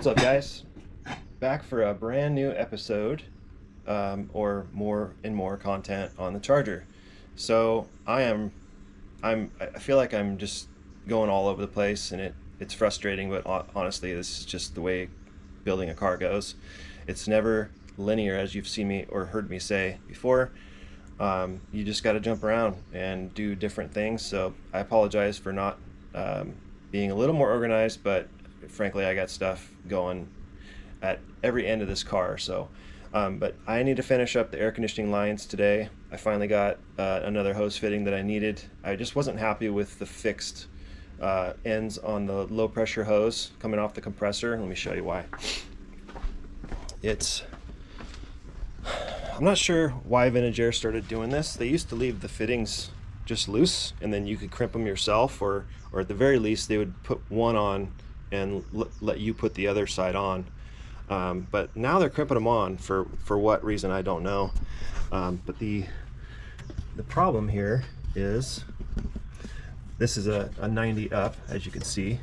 What's up, guys? Back for a brand new episode, or more and more content on the charger. So I feel like I'm just going all over the place, and it's frustrating. But honestly, this is just the way building a car goes. It's never linear, as you've seen me or heard me say before. You just got to jump around and do different things. So I apologize for not being a little more organized, but frankly, I got stuff going at every end of this car. So, but I need to finish up the air conditioning lines today. I finally got another hose fitting that I needed. I just wasn't happy with the fixed ends on the low pressure hose coming off the compressor. Let me show you why. I'm not sure why Vintage Air started doing this. They used to leave the fittings just loose, and then you could crimp them yourself, or at the very least they would put one on and let you put the other side on. But now they're crimping them on for what reason, I don't know. But the problem here is this is a 90 up, as you can see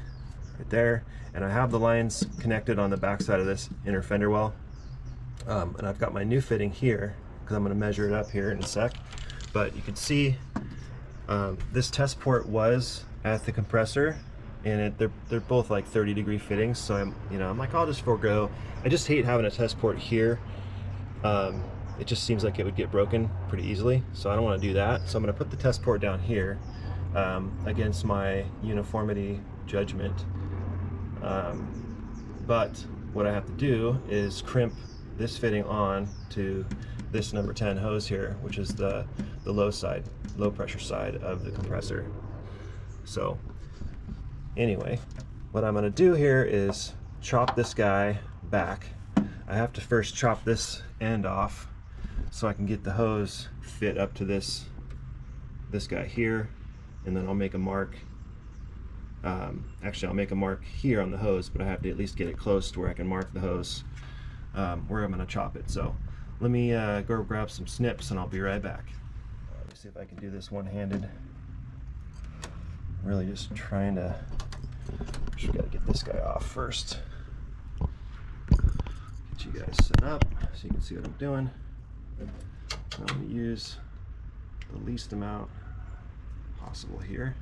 right there, and I have the lines connected on the back side of this inner fender well. And I've got my new fitting here because I'm going to measure it up here in a sec. But you can see this test port was at the compressor, and they're both like 30-degree fittings. So I'm like, I'll just forego. I just hate having a test port here. It just seems like it would get broken pretty easily, so I don't want to do that. So I'm going to put the test port down here against my uniformity judgment. But what I have to do is crimp this fitting on to this number 10 hose here, which is the low pressure side of the compressor. So anyway, what I'm going to do here is chop this guy back. I have to first chop this end off so I can get the hose fit up to this guy here, and then I'll make a mark. Actually, I'll make a mark here on the hose, but I have to at least get it close to where I can mark the hose where I'm going to chop it. So let me go grab some snips and I'll be right back. Let me see if I can do this one-handed. Really just got to get this guy off first. Get you guys set up so you can see what I'm doing. I'm going to use the least amount possible here.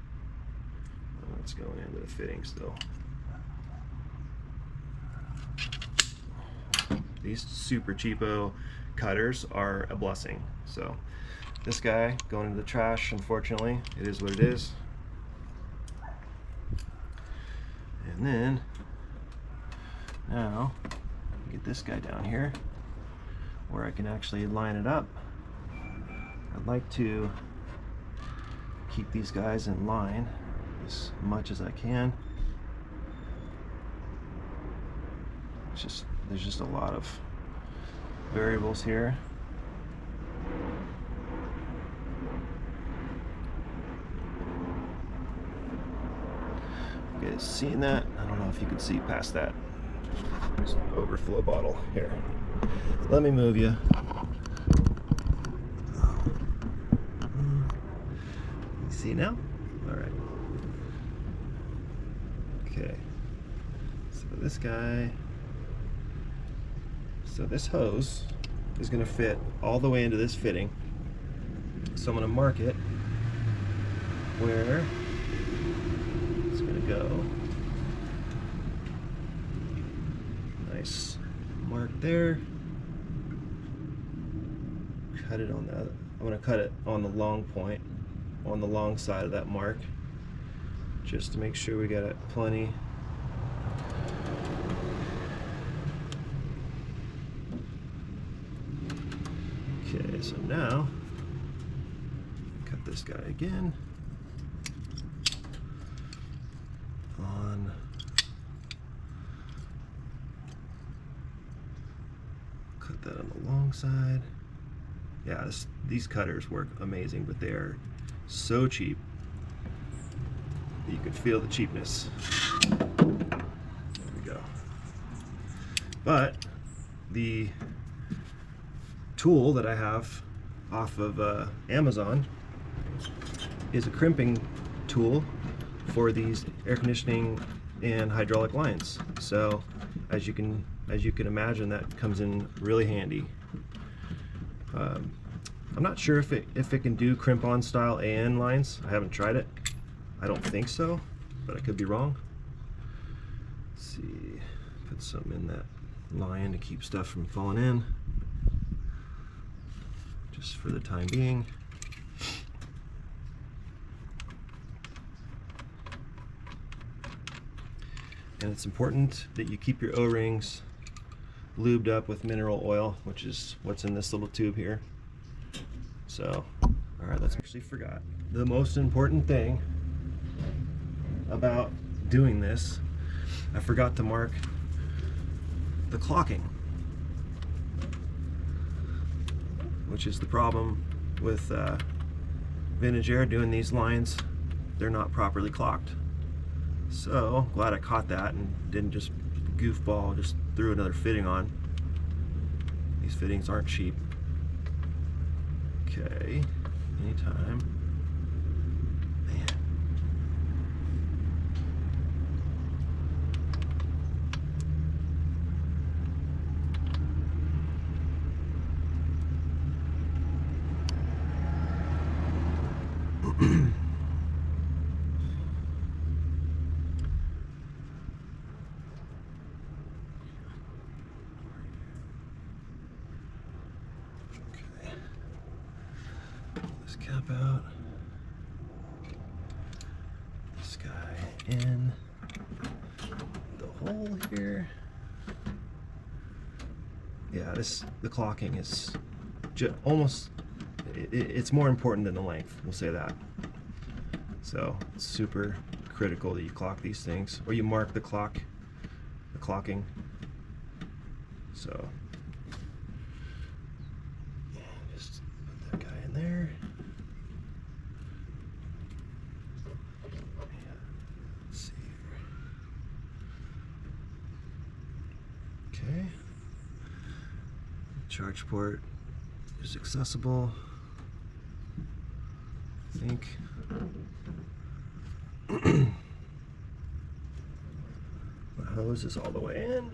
It's going into the fitting still. These super cheapo cutters are a blessing. So this guy going into the trash, unfortunately. It is what it is. And then now get this guy down here where I can actually line it up. I'd like to keep these guys in line as much as I can. There's just a lot of variables here. You guys seeing that? I don't know if you can see past that. There's an overflow bottle here. Let me move you. You see now? All right. Okay. So this guy. So this hose is going to fit all the way into this fitting. So I'm going to mark it where it's going to go. Nice mark there. Cut it on that. I'm going to cut it on the long point, on the long side of that mark, just to make sure we got it plenty. Okay, so now cut this guy again on cut that on the long side. Yeah, these cutters work amazing, but they are so cheap that you can feel the cheapness. There we go. But the tool that I have off of Amazon is a crimping tool for these air conditioning and hydraulic lines. So as you can imagine, that comes in really handy. I'm not sure if it can do crimp-on style AN lines. I haven't tried it. I don't think so, but I could be wrong. Let's see, put some in that line to keep stuff from falling in, just for the time being. And it's important that you keep your O-rings lubed up with mineral oil, which is what's in this little tube here. So, all right, let's actually forgot. The most important thing about doing this, I forgot to mark the clocking, which is the problem with Vintage Air doing these lines. They're not properly clocked. So, glad I caught that and didn't just goofball, just threw another fitting on. These fittings aren't cheap. Okay, anytime. Man. Cap out, this guy in the hole here. Yeah, the clocking is almost, it's more important than the length, we'll say that. So it's super critical that you clock these things, or you mark the clocking. So yeah, just put that guy in there. Okay, charge port is accessible, I think. My hose is all the way in.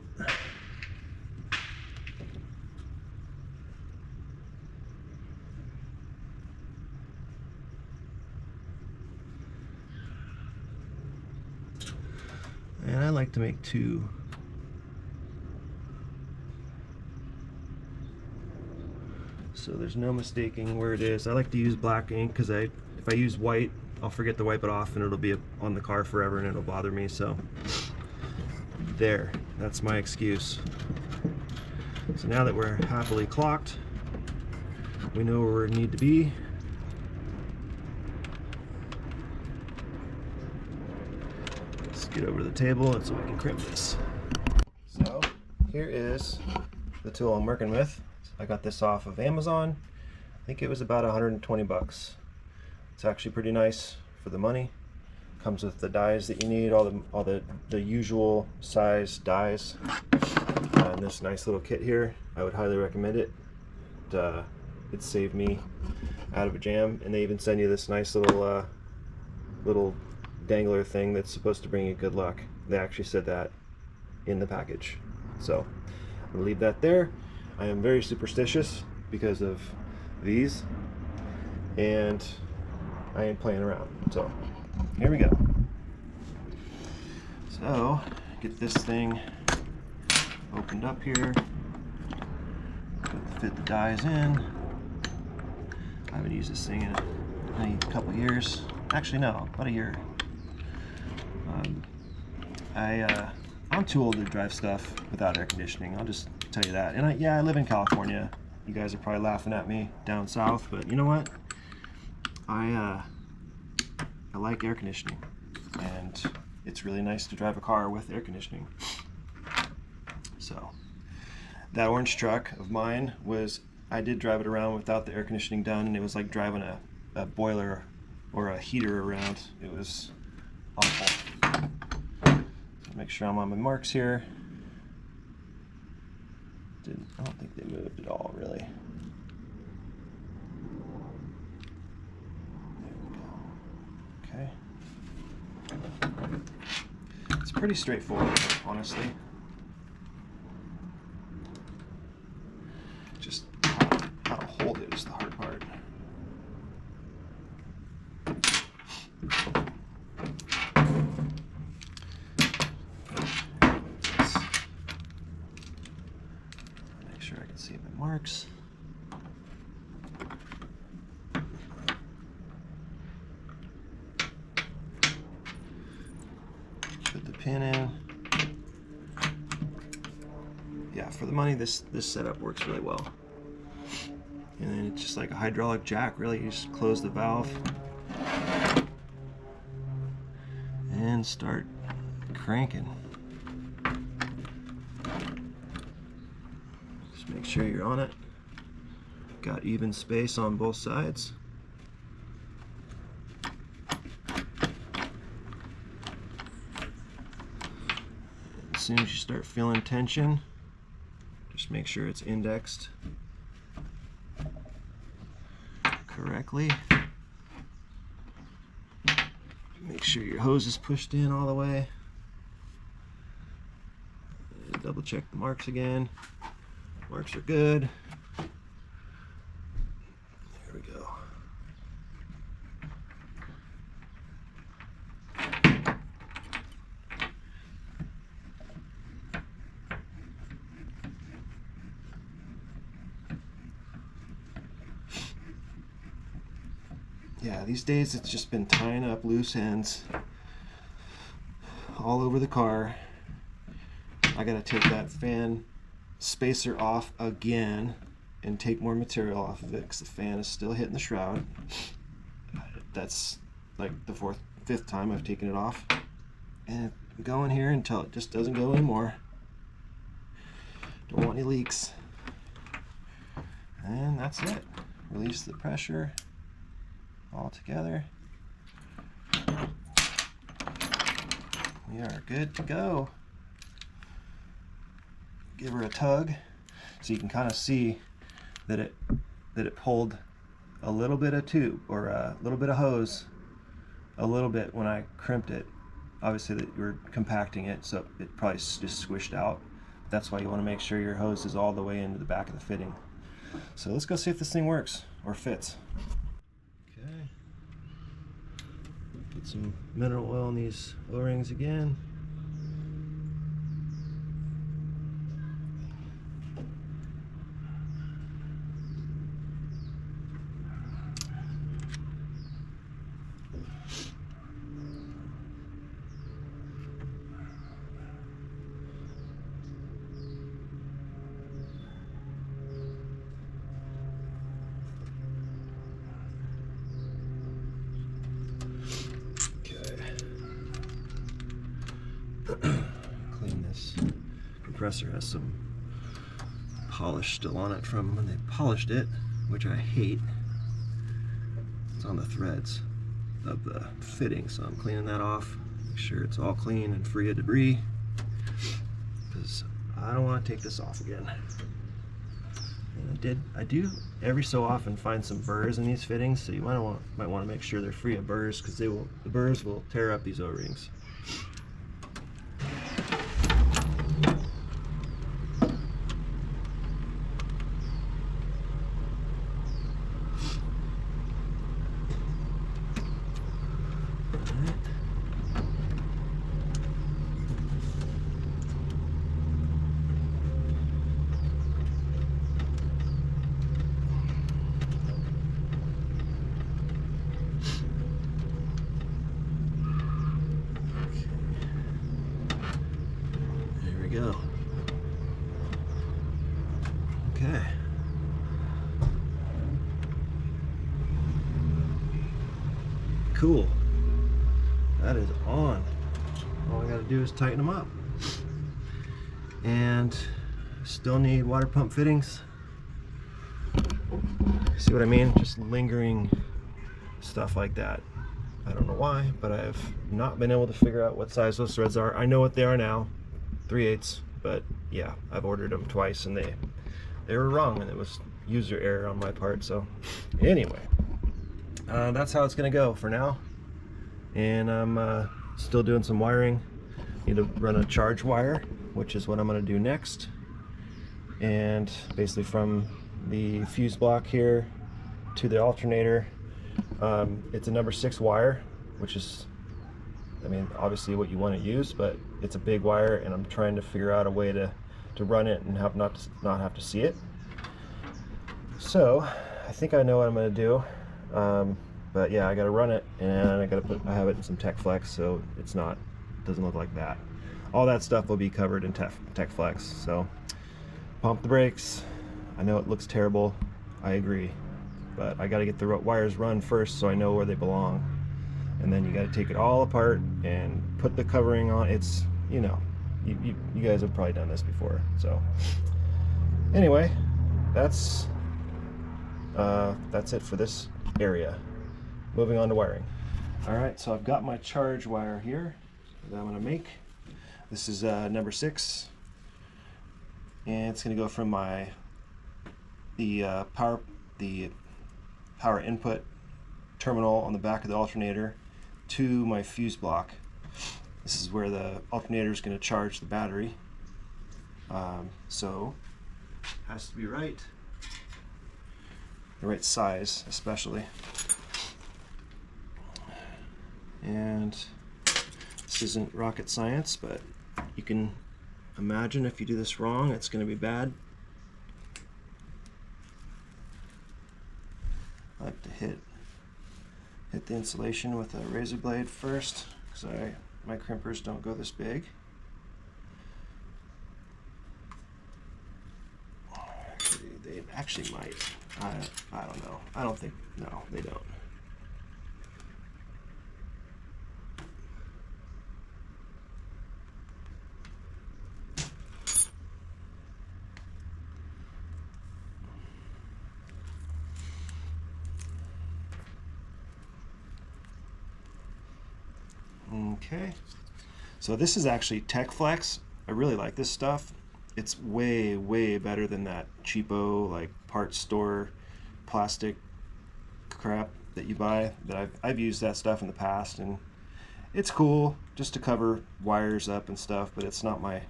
And I like to make two. So there's no mistaking where it is. I like to use black ink because if I use white, I'll forget to wipe it off and it'll be on the car forever and it'll bother me. So there, that's my excuse. So now that we're happily clocked, we know where we need to be. Let's get over to the table and so we can crimp this. So here is the tool I'm working with. I got this off of Amazon. I think it was about 120 bucks. It's actually pretty nice for the money. Comes with the dies that you need, all the usual size dies. And this nice little kit here, I would highly recommend it. It saved me out of a jam, and they even send you this nice little little dangler thing that's supposed to bring you good luck. They actually said that in the package. So I'm gonna leave that there. I am very superstitious because of these, and I ain't playing around. So here we go. So get this thing opened up here, fit the dies in. I haven't used this thing in a couple years. Actually, no, about a year. I'm too old to drive stuff without air conditioning. I'll just tell you that. And I live in California. You guys are probably laughing at me down south, but you know what? I like air conditioning, and it's really nice to drive a car with air conditioning. So that orange truck of mine I did drive it around without the air conditioning done, and it was like driving a boiler or a heater around. It was awful. So make sure I'm on my marks here. I don't think they moved at all, really. There we go. Okay. It's pretty straightforward, honestly. marks. Put the pin in. Yeah, for the money, this setup works really well. And then it's just like a hydraulic jack, really. You just close the valve and start cranking. Just make sure you're on it. Got even space on both sides. As soon as you start feeling tension, just make sure it's indexed correctly. Make sure your hose is pushed in all the way. And double check the marks again. Marks are good. There we go. Yeah, these days it's just been tying up loose ends all over the car. I gotta take that fan spacer off again and take more material off of it because the fan is still hitting the shroud. That's like the fifth time I've taken it off. And I'm going here until it just doesn't go anymore. Don't want any leaks. And that's it. Release the pressure all together. We are good to go. Give her a tug so you can kind of see that it pulled a little bit of tube or a little bit of hose a little bit when I crimped it. Obviously that you were compacting it, so it probably just squished out. That's why you want to make sure your hose is all the way into the back of the fitting. So let's go see if this thing works or fits. Okay. Put some mineral oil in these O-rings again. Clean this. Compressor has some polish still on it from when they polished it, which I hate. It's on the threads of the fitting, so I'm cleaning that off. Make sure it's all clean and free of debris, because I don't want to take this off again. And I do every so often find some burrs in these fittings, so you might want to make sure they're free of burrs, because the burrs will tear up these O-rings. Go. Okay. Cool. That is on. All I gotta do is tighten them up. And still need water pump fittings. See what I mean? Just lingering stuff like that. I don't know why, but I have not been able to figure out what size those threads are. I know what they are now. 3/8, but yeah, I've ordered them twice and they were wrong, and it was user error on my part. So anyway, that's how it's gonna go for now. And I'm still doing some wiring. Need to run a charge wire, which is what I'm gonna do next. And basically from the fuse block here to the alternator, it's a number 6 wire, which is, I mean, obviously what you want to use, but it's a big wire, and I'm trying to figure out a way to run it and not have to see it. So I think I know what I'm going to do. But yeah, I got to run it, and I have it in some TechFlex, so doesn't look like that. All that stuff will be covered in TechFlex. So pump the brakes. I know it looks terrible. I agree, but I got to get the wires run first so I know where they belong, and then you got to take it all apart and put the covering on. It's, you know, you guys have probably done this before. So anyway, that's it for this area. Moving on to wiring. All right, so I've got my charge wire here that I'm going to make. This is number 6, and it's going to go from the power input terminal on the back of the alternator to my fuse block. This is where the alternator is going to charge the battery. So it has to be right, the right size especially. And this isn't rocket science, but you can imagine if you do this wrong, it's going to be bad. I like to hit the insulation with a razor blade first, because my crimpers don't go this big. They actually might. I don't know. I don't think, no, they don't. Okay, so this is actually TechFlex. I really like this stuff. It's way, way better than that cheapo, like parts store plastic crap that you buy. That I've used that stuff in the past, and it's cool just to cover wires up and stuff, but it's not my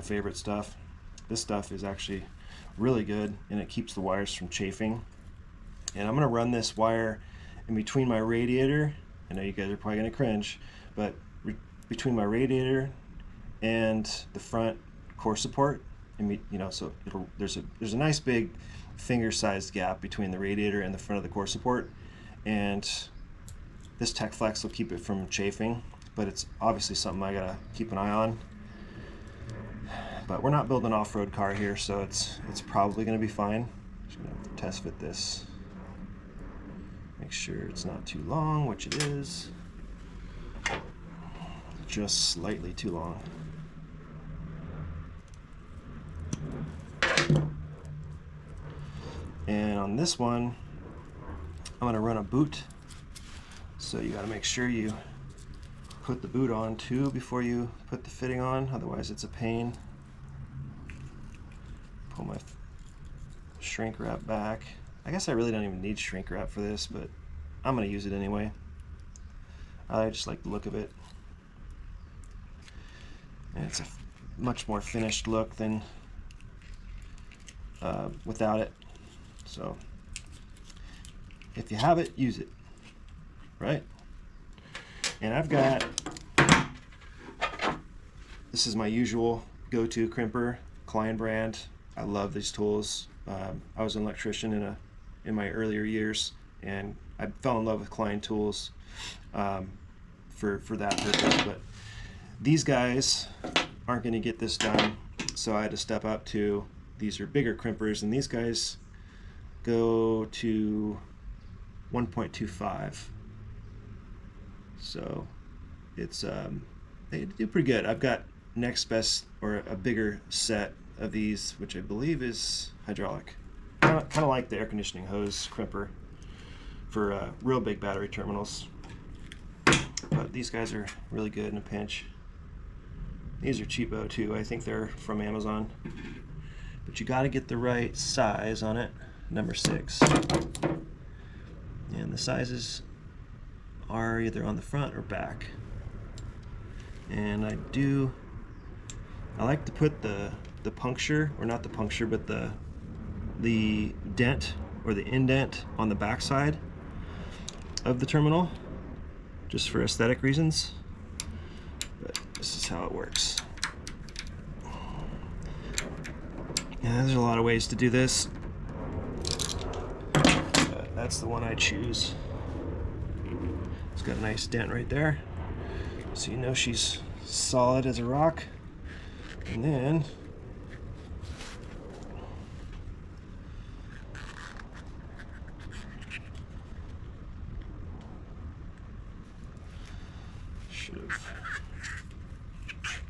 favorite stuff. This stuff is actually really good, and it keeps the wires from chafing. And I'm gonna run this wire in between my radiator. I know you guys are probably gonna cringe, but between my radiator and the front core support, and so there's a nice big finger-sized gap between the radiator and the front of the core support, and this TechFlex will keep it from chafing. But it's obviously something I gotta keep an eye on. But we're not building an off-road car here, so it's probably gonna be fine. Just gonna test fit this. Make sure it's not too long, which it is. Just slightly too long. And on this one, I'm gonna run a boot. So you gotta make sure you put the boot on too before you put the fitting on, otherwise it's a pain. Pull my shrink wrap back. I guess I really don't even need shrink wrap for this, but I'm gonna use it anyway. I just like the look of it. And it's a much more finished look than without it. So if you have it, use it, right? And I've got, this is my usual go-to crimper, Klein brand. I love these tools. I was an electrician in my earlier years, and I fell in love with Klein tools for that purpose. But these guys aren't going to get this done, so I had to step up to, these are bigger crimpers, and these guys go to 1.25. So it's they do pretty good. I've got next best, or a bigger set of these, which I believe is hydraulic. Kind of like the air conditioning hose crimper for real big battery terminals. But these guys are really good in a pinch. These are cheapo too. I think they're from Amazon. But you got to get the right size on it. Number 6. And the sizes are either on the front or back. And I like to put the puncture, or not the puncture, but the dent or the indent on the back side of the terminal, just for aesthetic reasons. But this is how it works. And there's a lot of ways to do this. that's the one I choose. It's got a nice dent right there, so you know she's solid as a rock. And then should have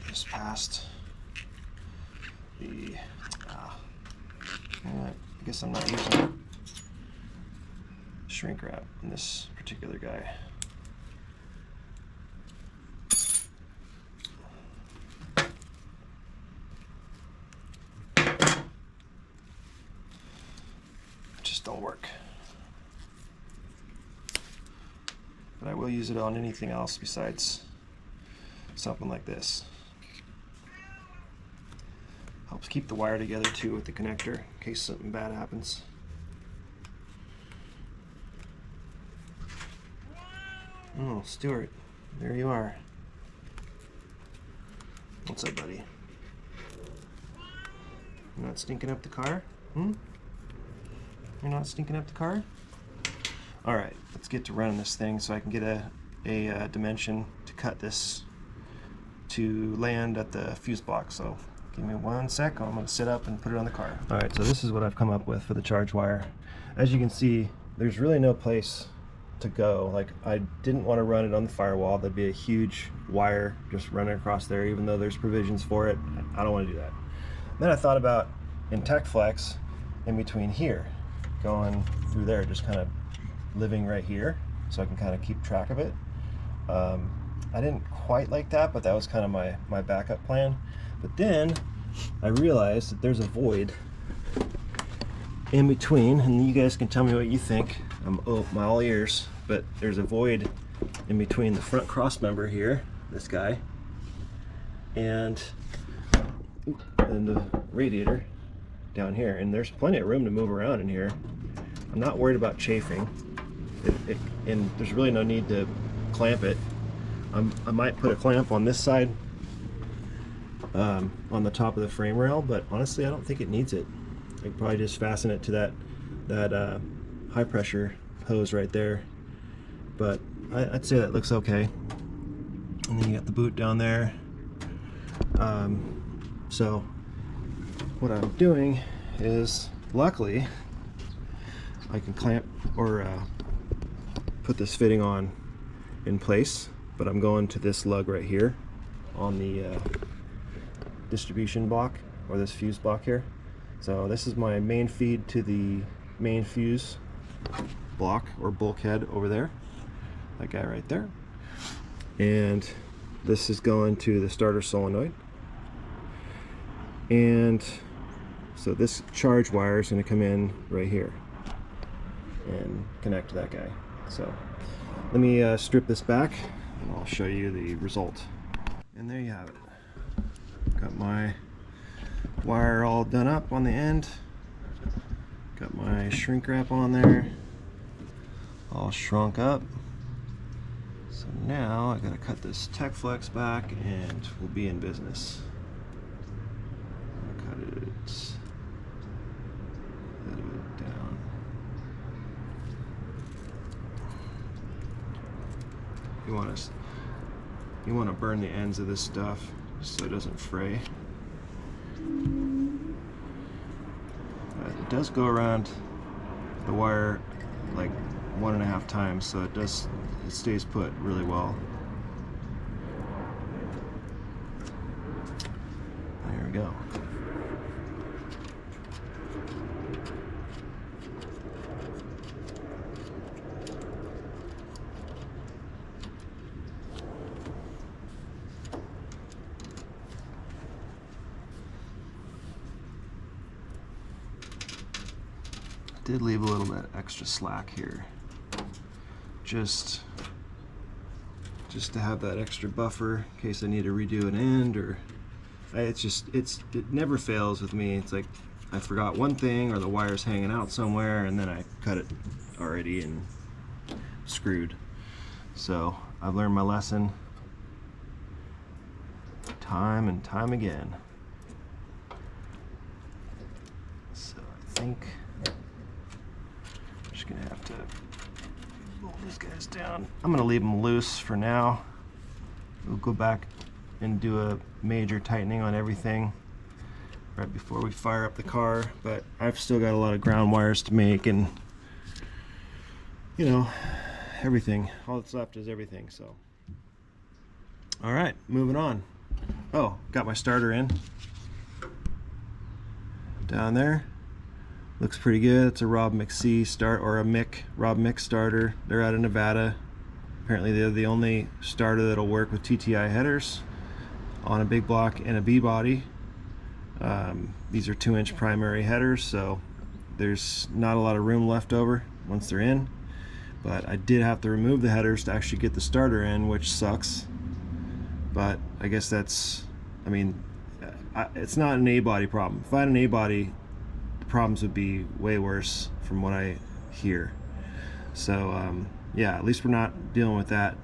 just passed the I guess I'm not using shrink wrap in this particular guy. Just don't work. But I will use it on anything else besides something like this. Helps keep the wire together too with the connector in case something bad happens. Oh, Stuart, there you are. What's up, buddy? You're not stinking up the car? You're not stinking up the car? Alright, let's get to running this thing so I can get a dimension to cut this to land at the fuse box. So give me 1 sec, I'm going to sit up and put it on the car. Alright, so this is what I've come up with for the charge wire. As you can see, there's really no place to go. Like, I didn't want to run it on the firewall. That'd be a huge wire just running across there, even though there's provisions for it. I don't want to do that. Then I thought about in TechFlex in between here, going through there, just kind of living right here so I can kind of keep track of it. I didn't quite like that, but that was kind of my backup plan. But then I realized that there's a void in between, and you guys can tell me what you think. I'm all ears, but there's a void in between the front cross member here, this guy, and the radiator down here, and there's plenty of room to move around in here. I'm not worried about chafing, and there's really no need to clamp it. I might put a clamp on this side on the top of the frame rail, but honestly I don't think it needs it. I could probably just fasten it to that high pressure hose right there, but I'd say that looks okay. And then you got the boot down there. So what I'm doing is, luckily I can clamp or put this fitting on in place, but I'm going to this lug right here on the distribution block, or this fuse block here. So this is my main feed to the main fuse block or bulkhead over there, that guy right there, and this is going to the starter solenoid. And so this charge wire is going to come in right here and connect to that guy. So let me strip this back and I'll show you the result. And there you have it. Got my wire all done up on the end. Got my shrink wrap on there, all shrunk up. So now I gotta cut this TechFlex back and we'll be in business. Cut it a little bit down. You want to burn the ends of this stuff so it doesn't fray. It does go around the wire like 1.5 times, so it stays put really well. There we go. Did leave a little bit extra slack here, just to have that extra buffer in case I need to redo an end, or it never fails with me. It's like I forgot one thing, or the wire's hanging out somewhere, and then I cut it already and screwed. So I've learned my lesson time and time again. So I think gonna have to roll these guys down. I'm gonna leave them loose for now. We'll go back and do a major tightening on everything right before we fire up the car, but I've still got a lot of ground wires to make, and you know, everything. All that's left is everything. So all right, moving on. Oh, got my starter in down there. Looks pretty good. It's a Rob McC start, or a Rob Mick starter. They're out of Nevada. Apparently they're the only starter that'll work with TTI headers on a big block and a B body. These are 2-inch primary headers, so there's not a lot of room left over once they're in. But I did have to remove the headers to actually get the starter in, which sucks. But I guess that's, I mean, it's not an A-body problem. If I had an A-body, the problems would be way worse from what I hear. So yeah, at least we're not dealing with that.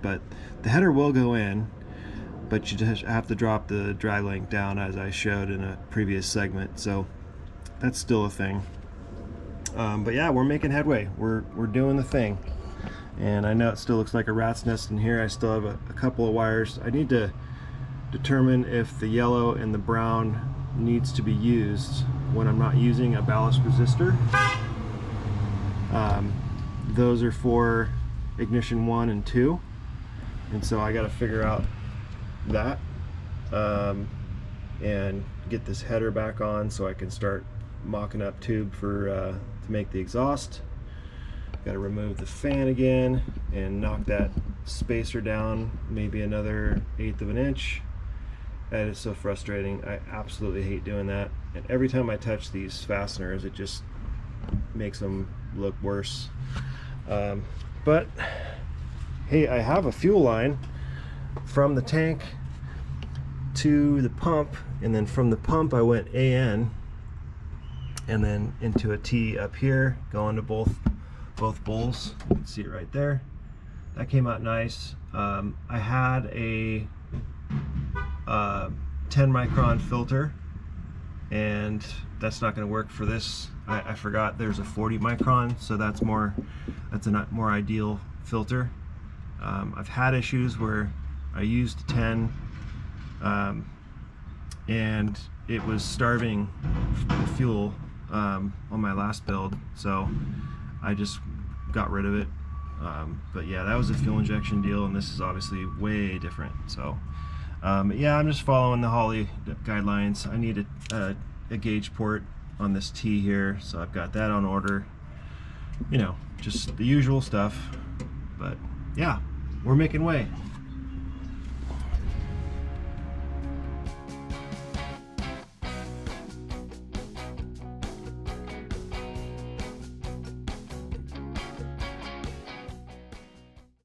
But the header will go in, but you just have to drop the drag length down, as I showed in a previous segment. So that's still a thing. But yeah, we're making headway. We're doing the thing. And I know it still looks like a rat's nest in here. I still have a couple of wires. I need to determine if the yellow and the brown needs to be used when I'm not using a ballast resistor. Those are for ignition 1 and 2, and so I got to figure out that and get this header back on so I can start mocking up tube for to make the exhaust. Got to remove the fan again and knock that spacer down maybe another 1/8 of an inch. That is so frustrating. I absolutely hate doing that, and every time I touch these fasteners it just makes them look worse. But hey, I have a fuel line from the tank to the pump, and then from the pump I went AN and then into a T up here going to both bowls. You can see it right there. That came out nice. I had a 10 micron filter, and that's not going to work for this. I forgot there's a 40 micron, so that's a more ideal filter. I've had issues where I used 10 and it was starving the fuel on my last build, so I just got rid of it. But yeah, that was a fuel injection deal, and this is obviously way different. So yeah, I'm just following the Holley guidelines. I need a gauge port on this T here, so I've got that on order. You know, just the usual stuff. But yeah, we're making way.